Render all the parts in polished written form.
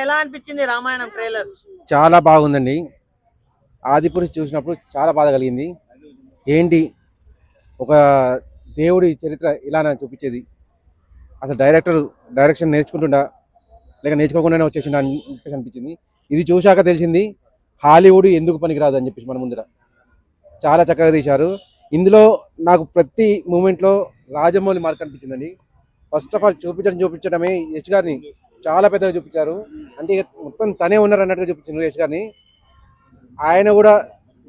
ఎలా అనిపించింది రామాయణం ట్రైలర్? చాలా బాగుందండి. ఆదిపురుష్ చూసినప్పుడు చాలా బాధ కలిగింది. ఏంటి ఒక దేవుడి చరిత్ర ఇలానే చూపించేది. అసలు డైరెక్షన్ నేర్చుకుంటుండా లేక నేర్చుకోకుండానే వచ్చేసిండా అని చెప్పేసి అనిపించింది. ఇది చూశాక తెలిసింది హాలీవుడ్ ఎందుకు పనికిరాదు అని చెప్పేసి మన ముందర చాలా చక్కగా తీశారు. ఇందులో నాకు ప్రతి మూమెంట్లో రాజమౌళి మార్క్ అనిపించిందండి. ఫస్ట్ ఆఫ్ ఆల్ చూపించడమే యశ్ గారిని చాలా పెద్దగా చూపించారు. అంటే మొత్తం తనే ఉన్నారు అన్నట్టుగా చూపించారు యశ్ గారిని. ఆయన కూడా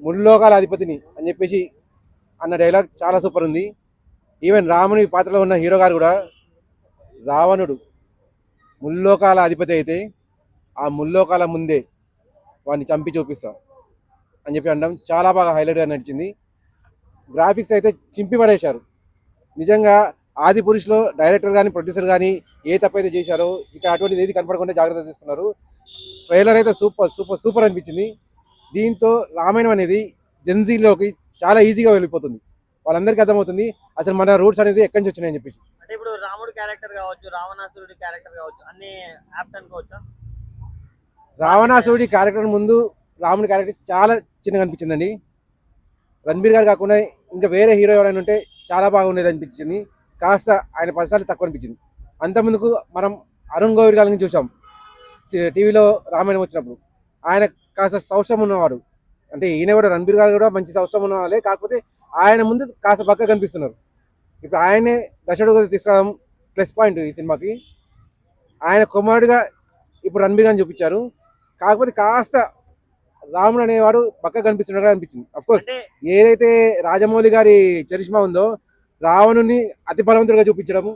ముల్లోకాల అధిపతిని అని చెప్పేసి అన్న డైలాగ్ చాలా సూపర్ ఉంది. ఈవెన్ రాముని పాత్రలో ఉన్న హీరో గారు కూడా రావణుడు ముల్లోకాల అధిపతి అయితే ఆ ముల్లోకాల ముందే వాడిని చంపి చూపిస్తా అని చెప్పి అనడం చాలా బాగా హైలైట్గా నడిచింది. గ్రాఫిక్స్ అయితే చింపి పడేశారు. నిజంగా ఆది పురుషులో డైరెక్టర్ కానీ ప్రొడ్యూసర్ కానీ ఏ తప్పైతే చేశారో ఇక్కడ అటువంటిది ఏది కనపడకుండా జాగ్రత్త తీసుకున్నారు. ట్రైలర్ అయితే సూపర్ సూపర్ సూపర్ అనిపించింది. దీంతో రామాయణం అనేది జెన్జీలోకి చాలా ఈజీగా వెళ్ళిపోతుంది. వాళ్ళందరికీ అర్థమవుతుంది అసలు మన రూట్స్ అనేది ఎక్కడి నుంచి వచ్చినాయని చెప్పేసి. అంటే ఇప్పుడు రాముడు క్యారెక్టర్ కావచ్చు, రావణాసురుడి క్యారెక్టర్ కావచ్చు, అన్ని యాప్ట్ అనుకోవచ్చా? రావణాసురుడి క్యారెక్టర్ ముందు రాముడి క్యారెక్టర్ చాలా చిన్నగా అనిపించిందండి. రణబీర్ గారు కాకుండా ఇంకా వేరే హీరో ఎవరైనా ఉంటే చాలా బాగుండేది అనిపించింది. కాస్త ఆయన పర్సనాలిటీ తక్కువ అనిపించింది. అంతకుముందుకు మనం అరుణ్ గోవిల్ గారిని చూసాం టీవీలో రామాయణం వచ్చినప్పుడు. ఆయన కాస్త సౌష్ఠం ఉన్నవాడు. అంటే ఈయన కూడా రణబీర్ గారు కూడా మంచి సౌష్ఠం ఉన్నవాళ్ళే, కాకపోతే ఆయన ముందు కాస్త పక్క కనిపిస్తున్నారు. ఇప్పుడు ఆయనే దశరథుడు తీసుకురావడం ప్లస్ పాయింట్ ఈ సినిమాకి. ఆయన కుమారుడిగా ఇప్పుడు రణబీర్ గారిని చూపించారు. కాకపోతే కాస్త రాముడు అనేవాడు పక్క కనిపిస్తున్నట్టుగా అనిపించింది. అఫ్కోర్స్ ఏదైతే రాజమౌళి గారి చరిష్మా ఉందో రావణుని అతి బలవంతుడిగా చూపించడము,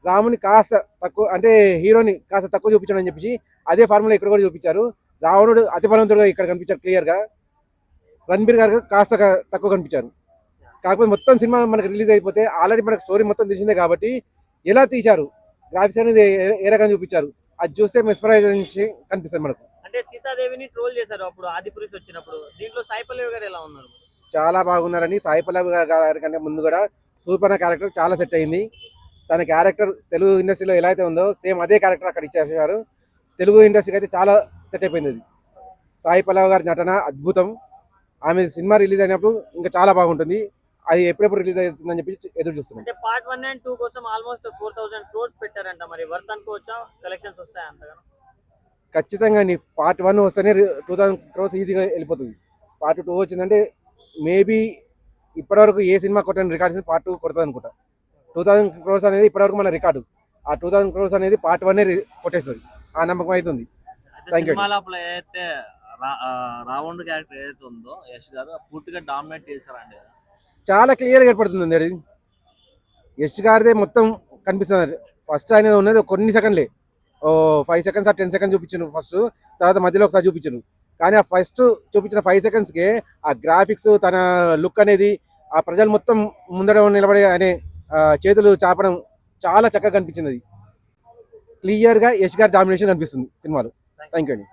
రాముని కాస్త తక్కువ అంటే హీరోని కాస్త తక్కువ చూపించడం అని చెప్పి అదే ఫార్ములా ఇక్కడ కూడా చూపించారు. రావణుడు అతి బలవంతుడిగా ఇక్కడ కనిపించారు క్లియర్గా. రణబీర్ గారు కాస్త తక్కువ కనిపించారు. కాకపోతే మొత్తం సినిమా మనకి రిలీజ్ అయిపోతే ఆల్రెడీ మనకు స్టోరీ మొత్తం తెలిసిందే కాబట్టి ఎలా తీశారు, గ్రాఫిక్స్ అనేది ఏ రకంగా చూపించారు అది చూస్తే మెస్మరైజేషన్ కనిపిస్తుంది మనకు. అంటే సీతాదేవిని ట్రోల్ చేశారు అప్పుడు ఆది పురుష్ వచ్చినప్పుడు. దీంట్లో సాయి పల్లవి గారు ఎలా ఉన్నారు? చాలా బాగున్నారని. సాయి పల్లవి గారి కంటే ముందు కూడా సూపర్ క్యారెక్టర్ చాలా సెట్ అయింది. తన క్యారెక్టర్ తెలుగు ఇండస్ట్రీలో ఎలా అయితే ఉందో సేమ్ అదే క్యారెక్టర్ అక్కడ ఇచ్చేసారు. తెలుగు ఇండస్ట్రీకి అయితే చాలా సెట్ అయిపోయింది అది. సాయి పల్లవి గారి నటన అద్భుతం. ఆమె సినిమా రిలీజ్ అయినప్పుడు ఇంకా చాలా బాగుంటుంది. అది ఎప్పుడెప్పుడు రిలీజ్ అవుతుందని చెప్పి ఎదురు చూస్తున్నాం. అంటే పార్ట్ 1 అండ్ 2 కోసం ఆల్మోస్ట్ 4000 crores పెట్టారంట. మరి వర్త్ అనుకోవచ్చా? కలెక్షన్స్ వస్తాయి అంతగా? ఖచ్చితంగా నీ పార్ట్ 1 వస్తేనే 2000 crores ఈజీగా వెళ్ళిపోతుంది. పార్ట్ 2 వచ్చిందంటే మేబీ ఇప్పటివరకు ఏ సినిమా కొట్టిన రికార్డ్స్ పార్ట్ 2 కొడుతుంది అనుకుంటా. 2000 crores అనేది ఇప్పటివరకు మన రికార్డు. ఆ 2000 crores అనేది పార్ట్ 1 కొట్టేస్తుంది. ఆ నమ్మకం అవుతుంది. ఏదైతే రావణుడు క్యారెక్టర్ ఏదైతే ఉందో యశ్ గారు పూర్తిగా డామినేట్ చేశారండి. చాలా క్లియర్గా ఏర్పడుతుంది అది. యశ్ గారిదే మొత్తం కనిపిస్తుంది. ఫస్ట్ అనేది ఉన్నది కొన్ని సెకండ్లే, 5 seconds 10 seconds చూపించారు ఫస్ట్. తర్వాత మధ్యలో ఒకసారి చూపించారు. కానీ ఆ ఫస్ట్ చూపించిన 5 secondsకే ఆ గ్రాఫిక్స్, తన లుక్ అనేది, ఆ ప్రజలు మొత్తం ముందర నిలబడే అనే చేతులు చాపడం చాలా చక్కగా కనిపించింది. అది క్లియర్గా యశ్ గారి డామినేషన్ కనిపిస్తుంది సినిమాలో. థ్యాంక్ యూ అండి.